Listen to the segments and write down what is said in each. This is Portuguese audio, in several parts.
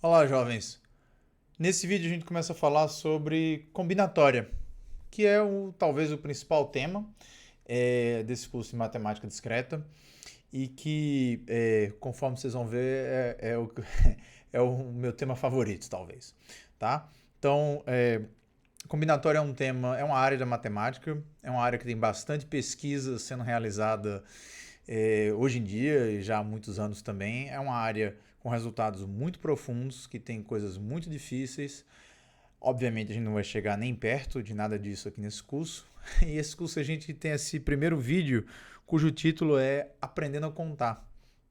Olá, jovens. Nesse vídeo a gente começa a falar sobre combinatória, que é talvez o principal tema desse curso de matemática discreta e que, conforme vocês vão ver, é o meu tema favorito, talvez, tá? Então, combinatória é um tema, é uma área da matemática, é uma área que tem bastante pesquisa sendo realizada hoje em dia e já há muitos anos também. É uma área com resultados muito profundos, que tem coisas muito difíceis. Obviamente a gente não vai chegar nem perto de nada disso aqui nesse curso. E esse curso a gente tem esse primeiro vídeo cujo título é Aprendendo a Contar.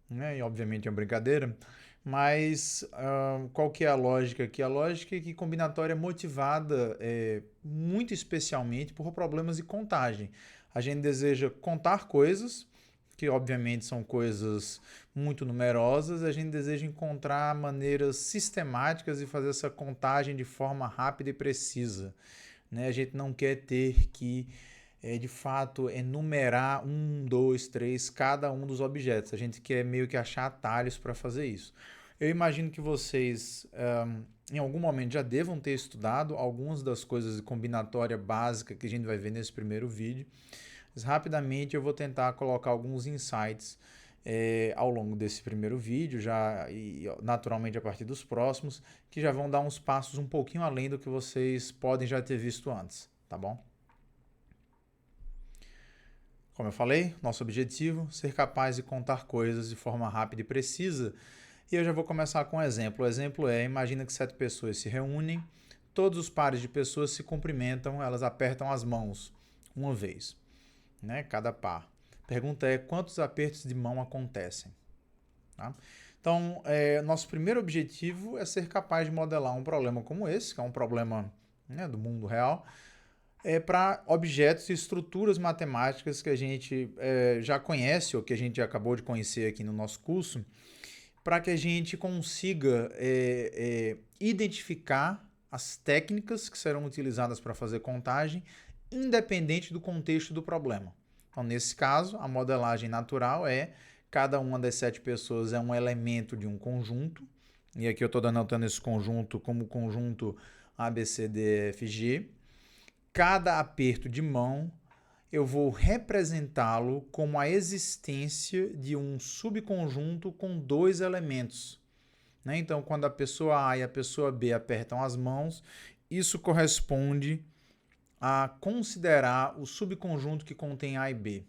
Né? E obviamente é uma brincadeira, mas qual que é a lógica aqui? A lógica é que combinatória é motivada muito especialmente por problemas de contagem. A gente deseja contar coisas, que obviamente são coisas muito numerosas, a gente deseja encontrar maneiras sistemáticas de fazer essa contagem de forma rápida e precisa. Né? A gente não quer ter que, de fato, enumerar 1, 2, 3 cada um dos objetos. A gente quer meio que achar atalhos para fazer isso. Eu imagino que vocês, em algum momento, já devam ter estudado algumas das coisas de combinatória básica que a gente vai ver nesse primeiro vídeo. Mas rapidamente eu vou tentar colocar alguns insights ao longo desse primeiro vídeo, já e naturalmente a partir dos próximos, que já vão dar uns passos um pouquinho além do que vocês podem já ter visto antes, tá bom? Como eu falei, nosso objetivo é ser capaz de contar coisas de forma rápida e precisa. E eu já vou começar com um exemplo. O exemplo é, imagina que 7 pessoas se reúnem, todos os pares de pessoas se cumprimentam, elas apertam as mãos uma vez. Né, cada par. A pergunta é quantos apertos de mão acontecem? Tá? Então, nosso primeiro objetivo é ser capaz de modelar um problema como esse, que é um problema, né, do mundo real, para objetos e estruturas matemáticas que a gente já conhece ou que a gente acabou de conhecer aqui no nosso curso, para que a gente consiga identificar as técnicas que serão utilizadas para fazer contagem, independente do contexto do problema. Então, nesse caso, a modelagem natural é cada uma das 7 pessoas é um elemento de um conjunto, e aqui eu estou anotando esse conjunto como conjunto ABCDFG. Cada aperto de mão eu vou representá-lo como a existência de um subconjunto com 2 elementos. Né? Então, quando a pessoa A e a pessoa B apertam as mãos, isso corresponde a considerar o subconjunto que contém A e B.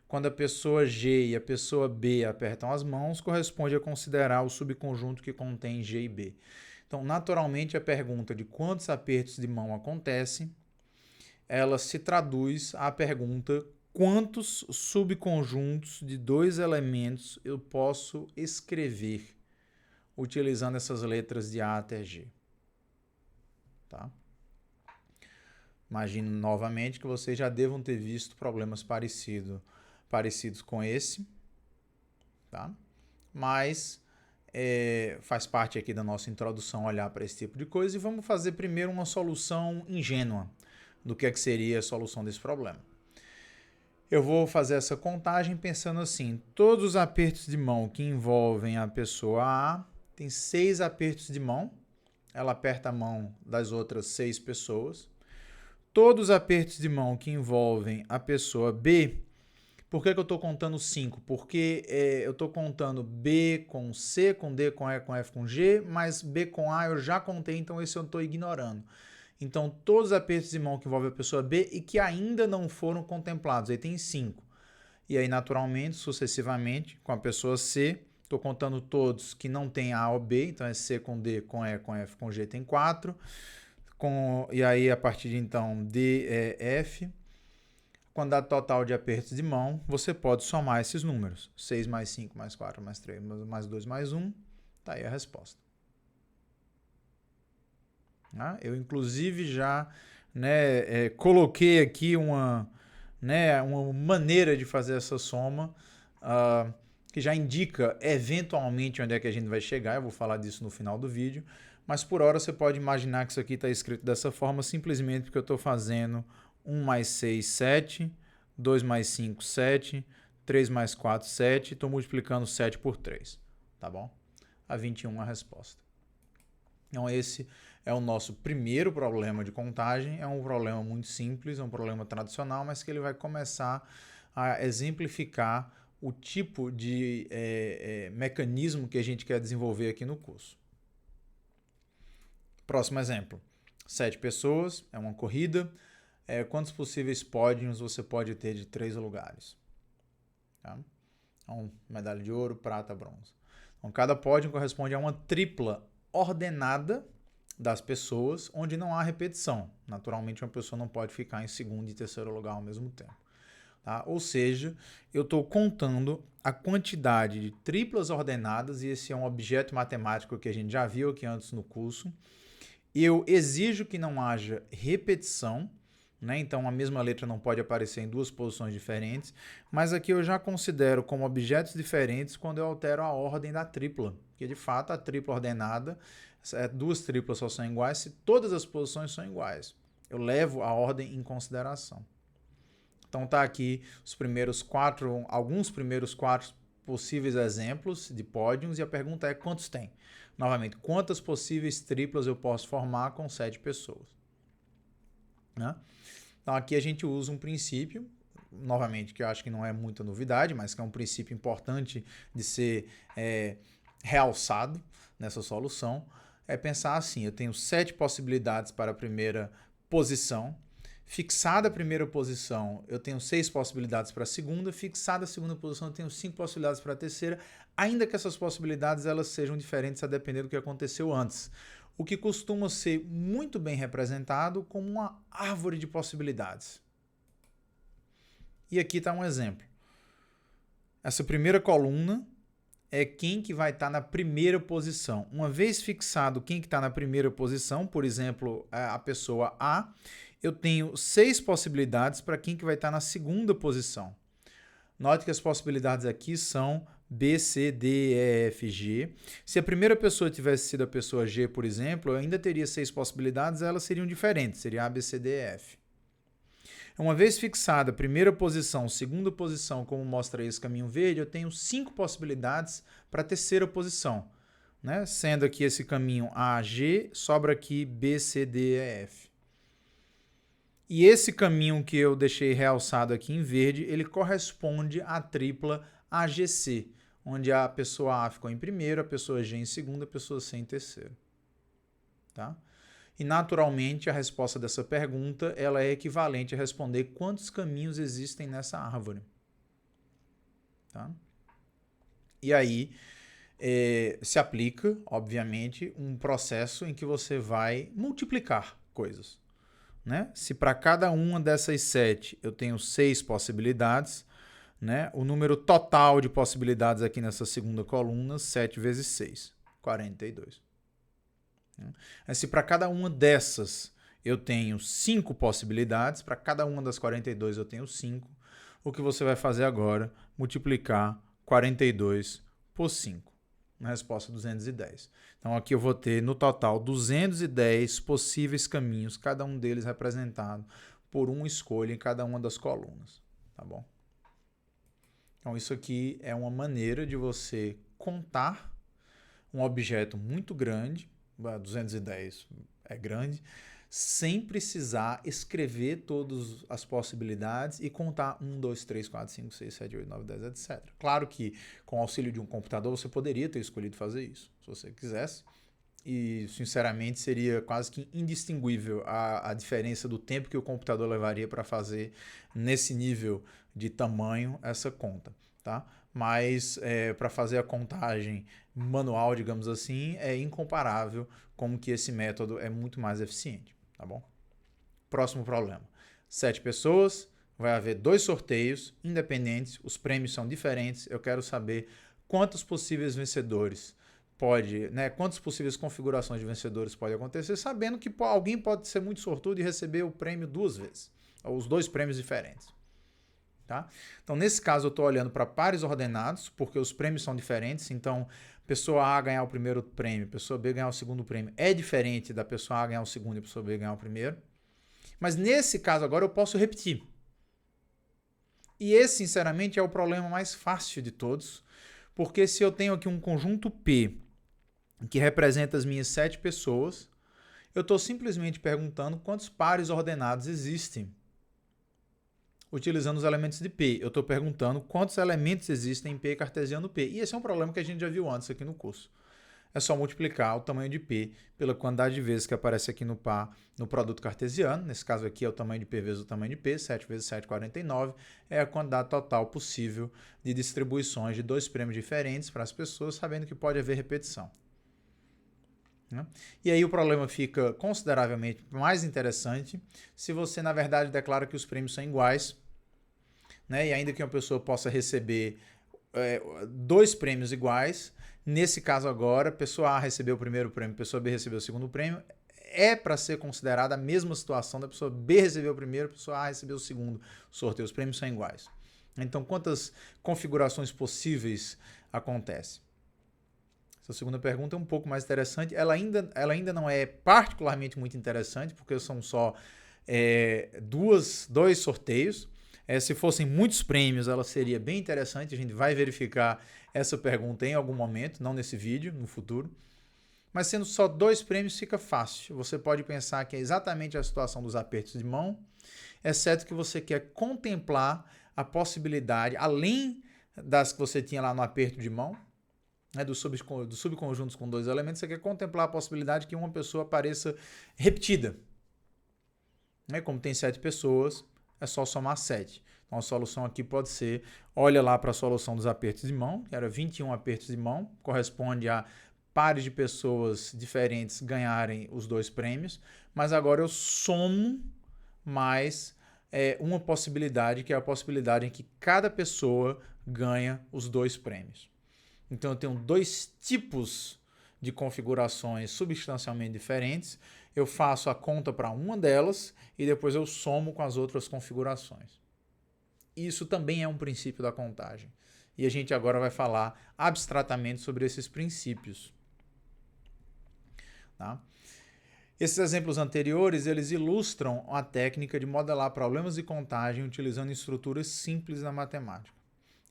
Quando a pessoa G e a pessoa B apertam as mãos, corresponde a considerar o subconjunto que contém G e B. Então, naturalmente, a pergunta de quantos apertos de mão acontecem, ela se traduz à pergunta quantos subconjuntos de 2 elementos eu posso escrever utilizando essas letras de A até G. Tá? Imagino novamente que vocês já devam ter visto problemas parecidos com esse, tá? Mas faz parte aqui da nossa introdução olhar para esse tipo de coisa e vamos fazer primeiro uma solução ingênua do que seria a solução desse problema. Eu vou fazer essa contagem pensando assim, todos os apertos de mão que envolvem a pessoa A, tem 6 apertos de mão, ela aperta a mão das outras 6 pessoas. Todos os apertos de mão que envolvem a pessoa B, por que eu estou contando 5? Porque eu estou contando B com C, com D, com E, com F, com G, mas B com A eu já contei, então esse eu estou ignorando. Então, todos os apertos de mão que envolvem a pessoa B e que ainda não foram contemplados, aí tem 5. E aí, naturalmente, sucessivamente, com a pessoa C, estou contando todos que não tem A ou B, então é C com D, com E, com F, com G, tem 4. E aí, a partir de então, D, E, F. Quando dá total de apertos de mão, você pode somar esses números. 6 mais 5 mais 4 mais 3 mais 2 mais 1. Está aí a resposta. Eu, inclusive, já coloquei aqui uma maneira de fazer essa soma que já indica eventualmente onde é que a gente vai chegar. Eu vou falar disso no final do vídeo. Mas por hora você pode imaginar que isso aqui está escrito dessa forma simplesmente porque eu estou fazendo 1 mais 6, 7, 2 mais 5, 7, 3 mais 4, 7, estou multiplicando 7 por 3, tá bom? A 21 é a resposta. Então esse é o nosso primeiro problema de contagem. É um problema muito simples, é um problema tradicional, mas que ele vai começar a exemplificar o tipo de mecanismo que a gente quer desenvolver aqui no curso. Próximo exemplo. 7 pessoas, é uma corrida. Quantos possíveis pódios você pode ter de 3 lugares? Tá? Então, medalha de ouro, prata, bronze. Então, cada pódio corresponde a uma tripla ordenada das pessoas, onde não há repetição. Naturalmente, uma pessoa não pode ficar em segundo e terceiro lugar ao mesmo tempo. Tá? Ou seja, eu estou contando a quantidade de triplas ordenadas, e esse é um objeto matemático que a gente já viu aqui antes no curso. Eu exijo que não haja repetição, né? Então a mesma letra não pode aparecer em duas posições diferentes, mas aqui eu já considero como objetos diferentes quando eu altero a ordem da tripla, porque de fato a tripla ordenada, duas triplas só são iguais se todas as posições são iguais. Eu levo a ordem em consideração. Então tá aqui alguns primeiros quatro possíveis exemplos de pódios, e a pergunta é quantos tem? Novamente, quantas possíveis triplas eu posso formar com 7 pessoas? Né? Então aqui a gente usa um princípio, novamente, que eu acho que não é muita novidade, mas que é um princípio importante de ser realçado nessa solução, é pensar assim: eu tenho 7 possibilidades para a primeira posição. Fixada a primeira posição, eu tenho 6 possibilidades para a segunda. Fixada a segunda posição, eu tenho 5 possibilidades para a terceira, ainda que essas possibilidades elas sejam diferentes a depender do que aconteceu antes. O que costuma ser muito bem representado como uma árvore de possibilidades. E aqui está um exemplo. Essa primeira coluna é quem que vai estar na primeira posição. Uma vez fixado quem que está na primeira posição, por exemplo, a pessoa A, eu tenho 6 possibilidades para quem que vai estar na segunda posição. Note que as possibilidades aqui são B, C, D, E, F, G. Se a primeira pessoa tivesse sido a pessoa G, por exemplo, eu ainda teria 6 possibilidades, elas seriam diferentes, seria A, B, C, D, E, F. Uma vez fixada a primeira posição, segunda posição, como mostra esse caminho verde, eu tenho 5 possibilidades para a terceira posição. Né? Sendo aqui esse caminho A, G, sobra aqui B, C, D, E, F. E esse caminho que eu deixei realçado aqui em verde, ele corresponde à tripla AGC, onde a pessoa A ficou em primeiro, a pessoa G em segundo, a pessoa C em terceiro. Tá? E, naturalmente, a resposta dessa pergunta ela é equivalente a responder quantos caminhos existem nessa árvore. Tá? E aí se aplica, obviamente, um processo em que você vai multiplicar coisas. Né? Se para cada uma dessas 7 eu tenho 6 possibilidades, né? O número total de possibilidades aqui nessa segunda coluna, 7 vezes 6, 42. Se para cada uma dessas eu tenho 5 possibilidades, para cada uma das 42 eu tenho 5, o que você vai fazer agora? Multiplicar 42 por 5. Na resposta 210. Então aqui eu vou ter no total 210 possíveis caminhos, cada um deles representado por uma escolha em cada uma das colunas, tá bom? Então isso aqui é uma maneira de você contar um objeto muito grande, 210 é grande, sem precisar escrever todas as possibilidades e contar 1, 2, 3, 4, 5, 6, 7, 8, 9, 10, etc. Claro que com o auxílio de um computador você poderia ter escolhido fazer isso, se você quisesse, e sinceramente seria quase que indistinguível a diferença do tempo que o computador levaria para fazer nesse nível de tamanho essa conta, tá? Mas para fazer a contagem manual, digamos assim, é incomparável como que esse método é muito mais eficiente. Tá bom? Próximo problema. 7 pessoas, vai haver 2 sorteios independentes, os prêmios são diferentes. Eu quero saber quantos possíveis vencedores quantas possíveis configurações de vencedores pode acontecer, sabendo que alguém pode ser muito sortudo e receber o prêmio 2 vezes, ou os 2 prêmios diferentes. Tá? Então, nesse caso, eu estou olhando para pares ordenados, porque os prêmios são diferentes. Então, pessoa A ganhar o primeiro prêmio, pessoa B ganhar o segundo prêmio, é diferente da pessoa A ganhar o segundo e a pessoa B ganhar o primeiro. Mas nesse caso agora eu posso repetir. E esse, sinceramente, é o problema mais fácil de todos, porque se eu tenho aqui um conjunto P que representa as minhas 7 pessoas, eu estou simplesmente perguntando quantos pares ordenados existem utilizando os elementos de P. Eu estou perguntando quantos elementos existem em P cartesiano P. E esse é um problema que a gente já viu antes aqui no curso. É só multiplicar o tamanho de P pela quantidade de vezes que aparece aqui no par no produto cartesiano. Nesse caso aqui é o tamanho de P vezes o tamanho de P, 7 vezes 7, 49. É a quantidade total possível de distribuições de 2 prêmios diferentes para as pessoas, sabendo que pode haver repetição. E aí o problema fica consideravelmente mais interessante se você, na verdade, declara que os prêmios são iguais, né? E ainda que uma pessoa possa receber 2 prêmios iguais, nesse caso agora, pessoa A recebeu o primeiro prêmio, pessoa B recebeu o segundo prêmio, é para ser considerada a mesma situação da pessoa B recebeu o primeiro, pessoa A recebeu o segundo sorteio. Os prêmios são iguais. Então, quantas configurações possíveis acontecem? Essa segunda pergunta é um pouco mais interessante. Ela ainda não é particularmente muito interessante, porque são só dois sorteios. Se fossem muitos prêmios, ela seria bem interessante. A gente vai verificar essa pergunta em algum momento, não nesse vídeo, no futuro. Mas sendo só 2 prêmios, fica fácil. Você pode pensar que é exatamente a situação dos apertos de mão, exceto que você quer contemplar a possibilidade, além das que você tinha lá no aperto de mão, dos subconjuntos com 2 elementos, você quer contemplar a possibilidade que uma pessoa apareça repetida. Como tem 7 pessoas, é só somar 7. Então a solução aqui pode ser, olha lá para a solução dos apertos de mão, que era 21 apertos de mão, corresponde a pares de pessoas diferentes ganharem os 2 prêmios, mas agora eu somo mais uma possibilidade, que é a possibilidade em que cada pessoa ganha os 2 prêmios. Então eu tenho 2 tipos de configurações substancialmente diferentes. Eu faço a conta para uma delas e depois eu somo com as outras configurações. Isso também é um princípio da contagem. E a gente agora vai falar abstratamente sobre esses princípios. Tá? Esses exemplos anteriores, eles ilustram a técnica de modelar problemas de contagem utilizando estruturas simples da matemática.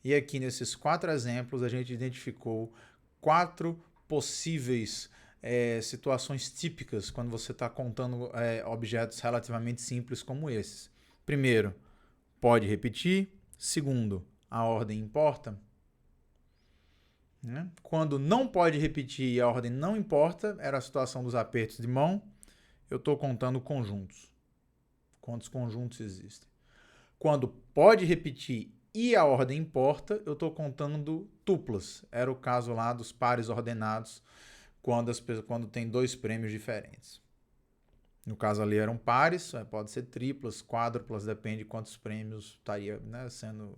E aqui nesses 4 exemplos a gente identificou 4 possíveis situações típicas quando você está contando objetos relativamente simples como esses. Primeiro, pode repetir. Segundo, a ordem importa. Quando não pode repetir e a ordem não importa, era a situação dos apertos de mão. Eu estou contando conjuntos. Quantos conjuntos existem? Quando pode repetir e a ordem importa, eu estou contando tuplas. Era o caso lá dos pares ordenados, quando tem 2 prêmios diferentes. No caso ali eram pares, pode ser triplas, quádruplas, depende de quantos prêmios estaria sendo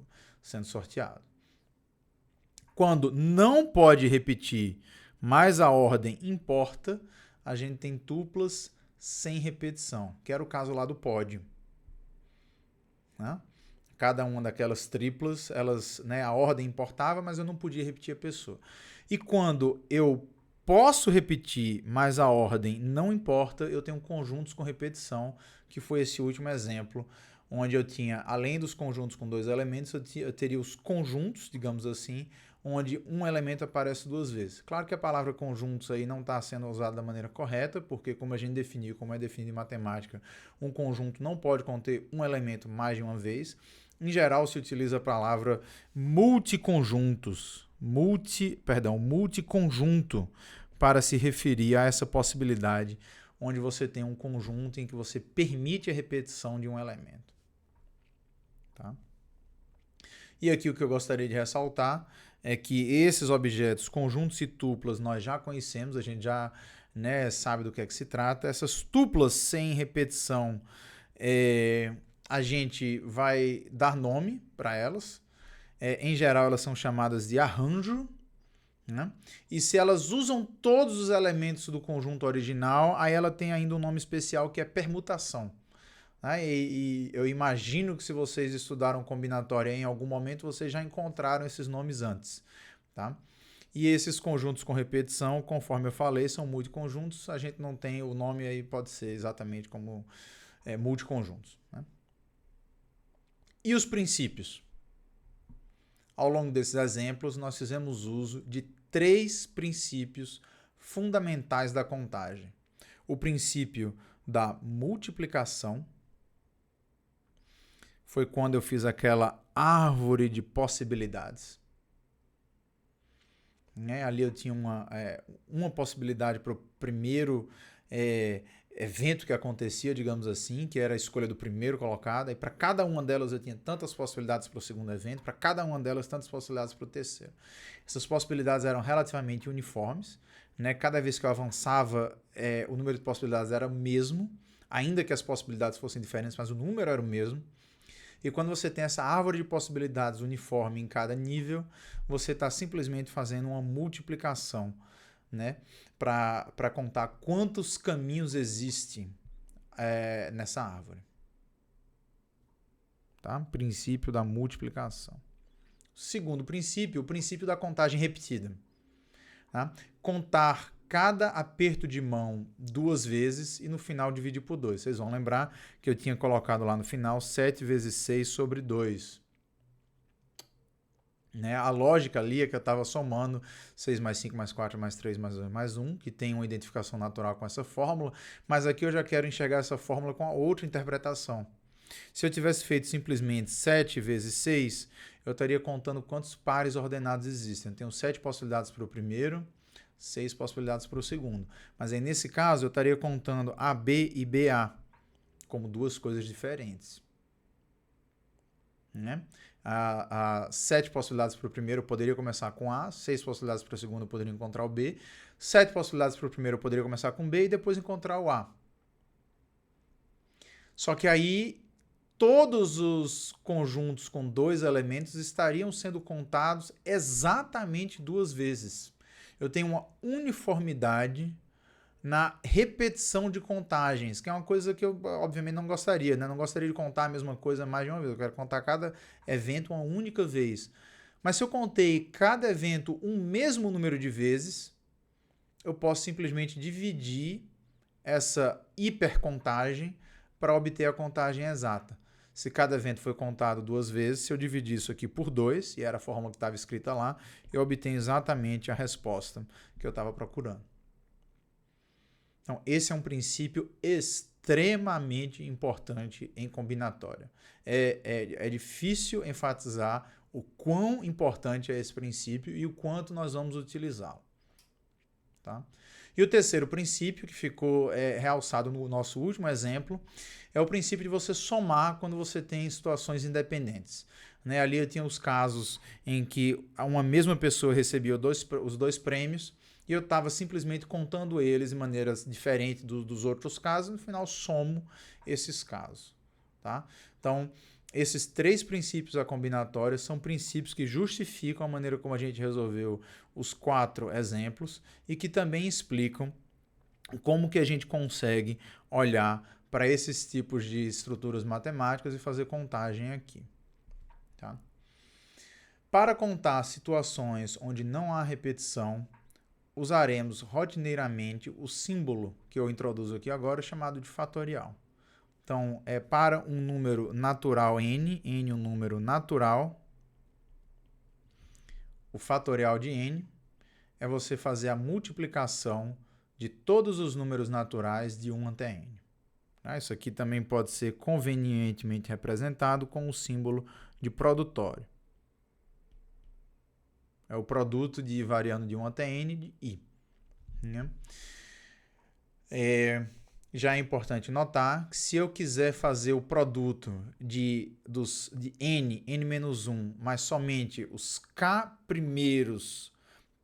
sorteado. Quando não pode repetir, mas a ordem importa, a gente tem tuplas sem repetição, que era o caso lá do pode. Cada uma daquelas triplas, a ordem importava, mas eu não podia repetir a pessoa. E quando eu posso repetir, mas a ordem não importa, eu tenho conjuntos com repetição, que foi esse último exemplo, onde eu tinha, além dos conjuntos com 2 elementos, eu teria os conjuntos, digamos assim, onde um elemento aparece 2 vezes. Claro que a palavra conjuntos aí não está sendo usada da maneira correta, porque como a gente definiu, como é definido em matemática, um conjunto não pode conter um elemento mais de uma vez. Em geral, se utiliza a palavra multiconjunto para se referir a essa possibilidade onde você tem um conjunto em que você permite a repetição de um elemento. Tá? E aqui o que eu gostaria de ressaltar é que esses objetos, conjuntos e tuplas, nós já conhecemos, a gente já sabe do que é que se trata. Essas tuplas sem repetição, a gente vai dar nome para elas. Em geral, elas são chamadas de arranjo. E se elas usam todos os elementos do conjunto original, aí ela tem ainda um nome especial que é permutação. E eu imagino que se vocês estudaram combinatória em algum momento, vocês já encontraram esses nomes antes. Tá? E esses conjuntos com repetição, conforme eu falei, são multiconjuntos. A gente não tem o nome aí, pode ser exatamente como multiconjuntos. E os princípios? Ao longo desses exemplos, nós fizemos uso de 3 princípios fundamentais da contagem. O princípio da multiplicação, foi quando eu fiz aquela árvore de possibilidades. Ali eu tinha uma possibilidade para o primeiro evento que acontecia, digamos assim, que era a escolha do primeiro colocado, e para cada uma delas eu tinha tantas possibilidades para o segundo evento, para cada uma delas tantas possibilidades para o terceiro. Essas possibilidades eram relativamente uniformes, né? Cada vez que eu avançava, o número de possibilidades era o mesmo, ainda que as possibilidades fossem diferentes, mas o número era o mesmo. E quando você tem essa árvore de possibilidades uniforme em cada nível, você está simplesmente fazendo uma multiplicação, né, para contar quantos caminhos existem nessa árvore. Tá? Princípio da multiplicação. Segundo princípio, o princípio da contagem repetida. Tá? Contar cada aperto de mão 2 vezes e no final dividir por 2. Vocês vão lembrar que eu tinha colocado lá no final 7 vezes 6 sobre 2. Né? A lógica ali é que eu estava somando 6 mais 5 mais 4 mais 3 mais 2 mais 1, que tem uma identificação natural com essa fórmula, mas aqui eu já quero enxergar essa fórmula com a outra interpretação. Se eu tivesse feito simplesmente 7 vezes 6, eu estaria contando quantos pares ordenados existem. Eu tenho 7 possibilidades para o primeiro, 6 possibilidades para o segundo. Mas aí, nesse caso, eu estaria contando AB e BA como 2 coisas diferentes. Né? 7 possibilidades para o primeiro, eu poderia começar com A, 6 possibilidades para o segundo, eu poderia encontrar o B, 7 possibilidades para o primeiro, eu poderia começar com B e depois encontrar o A. Só que aí, todos os conjuntos com 2 elementos estariam sendo contados exatamente 2 vezes. Eu tenho uma uniformidade na repetição de contagens, que é uma coisa que eu, obviamente, não gostaria, né? Não gostaria de contar a mesma coisa mais de uma vez. Eu quero contar cada evento uma única vez. Mas se eu contei cada evento um mesmo número de vezes, eu posso simplesmente dividir essa hipercontagem para obter a contagem exata. Se cada evento foi contado 2 vezes, se eu dividir isso aqui por 2, e era a fórmula que estava escrita lá, eu obtenho exatamente a resposta que eu estava procurando. Então, esse é um princípio extremamente importante em combinatória. É difícil enfatizar o quão importante é esse princípio e o quanto nós vamos utilizá-lo. Tá? E o terceiro princípio, que ficou realçado no nosso último exemplo, é o princípio de você somar quando você tem situações independentes. Né? Ali eu tinha os casos em que uma mesma pessoa recebia os 2 prêmios e eu estava simplesmente contando eles de maneiras diferentes dos outros casos, e no final somo esses casos. Tá? Então, esses 3 princípios da combinatória são princípios que justificam a maneira como a gente resolveu os 4 exemplos e que também explicam como que a gente consegue olhar para esses tipos de estruturas matemáticas e fazer contagem aqui. Tá? Para contar situações onde não há repetição, usaremos rotineiramente o símbolo que eu introduzo aqui agora, chamado de fatorial. Então, para um número natural n um número natural, o fatorial de n é você fazer a multiplicação de todos os números naturais de 1 até n. Isso aqui também pode ser convenientemente representado com o símbolo de produtório. É o produto de variando de 1 até n de i. Né? Já é importante notar que se eu quiser fazer o produto de n-1, mas somente os k primeiros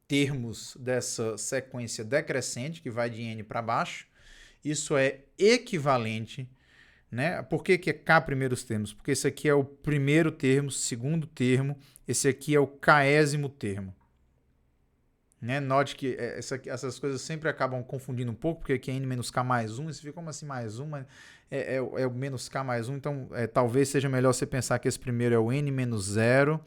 termos dessa sequência decrescente, que vai de n para baixo, isso é equivalente, né? Por que é k primeiros termos? Porque esse aqui é o primeiro termo, segundo termo, esse aqui é o késimo termo. Né? Note que essas coisas sempre acabam confundindo um pouco, porque aqui é n menos k mais 1, isso fica como assim mais 1, mas é o menos k mais 1, então talvez seja melhor você pensar que esse primeiro é o n menos 0,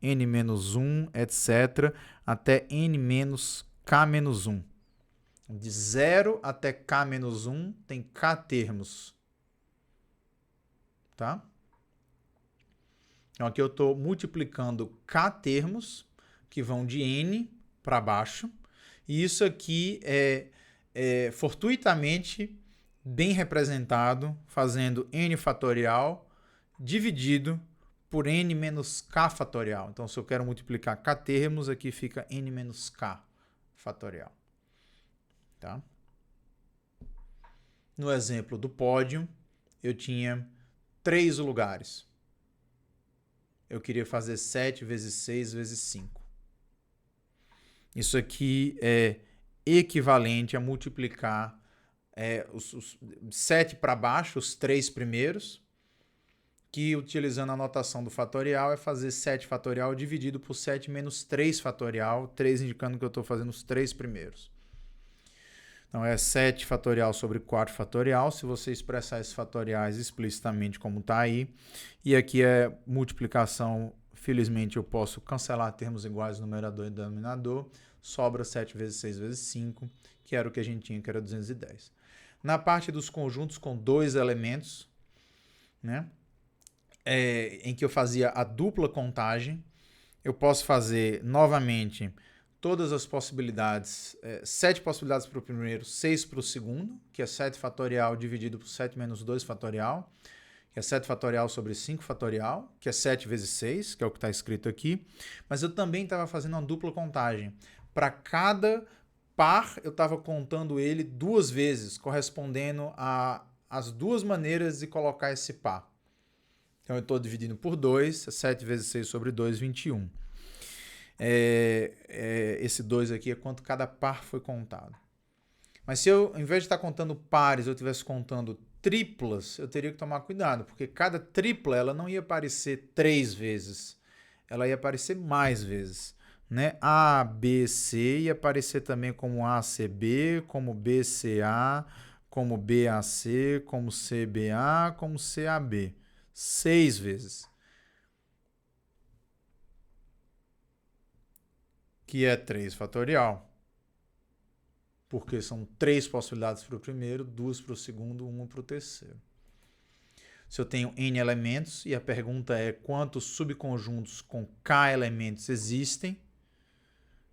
n menos 1, etc., até n menos k menos 1. De 0 até k menos 1 tem k termos. Tá? Então aqui eu estou multiplicando k termos, que vão de n para baixo, E isso aqui é fortuitamente bem representado fazendo n fatorial dividido por n menos k fatorial. Então, se eu quero multiplicar k termos, aqui fica n menos k fatorial. Tá? No exemplo do pódio, eu tinha 3 lugares. Eu queria fazer 7 vezes 6 vezes 5. Isso aqui é equivalente a multiplicar os 7 para baixo, os 3 primeiros, que utilizando a notação do fatorial é fazer 7 fatorial dividido por 7 menos 3 fatorial, 3 indicando que eu estou fazendo os 3 primeiros. Então é 7 fatorial sobre 4 fatorial, se você expressar esses fatoriais explicitamente como está aí. E aqui é multiplicação, felizmente eu posso cancelar termos iguais no numerador e denominador, sobra 7 vezes 6 vezes 5, que era o que a gente tinha, que era 210. Na parte dos conjuntos com 2 elementos, né, em que eu fazia a dupla contagem, eu posso fazer novamente todas as possibilidades, 7 possibilidades para o primeiro, 6 para o segundo, que é 7 fatorial dividido por 7 menos 2 fatorial, que é 7 fatorial sobre 5 fatorial, que é 7 vezes 6, que é o que está escrito aqui. Mas eu também estava fazendo uma dupla contagem. Para cada par, eu estava contando ele 2 vezes, correspondendo às 2 maneiras de colocar esse par. Então, eu estou dividindo por 2, 7 vezes 6 sobre 2, 21. Esse 2 aqui é quanto cada par foi contado. Mas se eu, ao invés de estar contando pares, eu estivesse contando triplas, eu teria que tomar cuidado, porque cada tripla ela não ia aparecer 3 vezes, ela ia aparecer mais vezes. Né? A, B, C ia aparecer também como ACB, como BCA, como BAC, como CBA, como CAB. 6 vezes. Que é 3 fatorial. Porque são 3 possibilidades para o primeiro, 2 para o segundo, 1 para o terceiro. Se eu tenho n elementos e a pergunta é quantos subconjuntos com k elementos existem,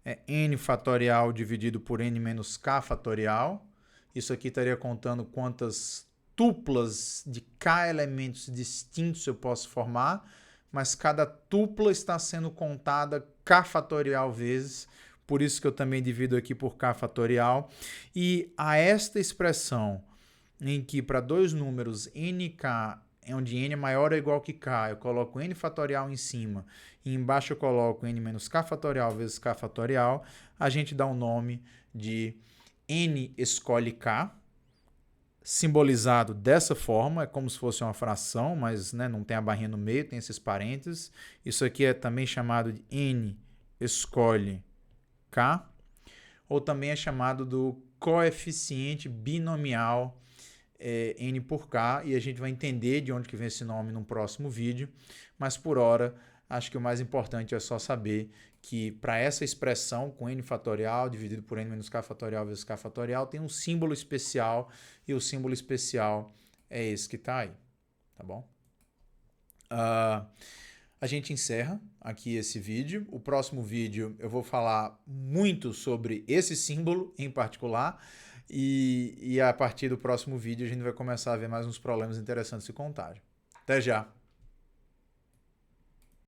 é n fatorial dividido por n menos k fatorial. Isso aqui estaria contando quantas tuplas de k elementos distintos eu posso formar, mas cada tupla está sendo contada k fatorial vezes, por isso que eu também divido aqui por k fatorial. E a esta expressão, em que para 2 números nk, onde n é maior ou igual que k, eu coloco n fatorial em cima, e embaixo eu coloco n menos k fatorial vezes k fatorial, a gente dá o nome de n escolhe k, simbolizado dessa forma, é como se fosse uma fração, mas né, não tem a barrinha no meio, tem esses parênteses. Isso aqui é também chamado de n escolhe k, ou também é chamado do coeficiente binomial n por k, e a gente vai entender de onde que vem esse nome no próximo vídeo, mas por hora acho que o mais importante é só saber que para essa expressão com n fatorial dividido por n menos k fatorial vezes k fatorial tem um símbolo especial, e o símbolo especial é esse que está aí, tá bom? A gente encerra aqui esse vídeo. O próximo vídeo eu vou falar muito sobre esse símbolo em particular, e a partir do próximo vídeo a gente vai começar a ver mais uns problemas interessantes de contagem. Até já!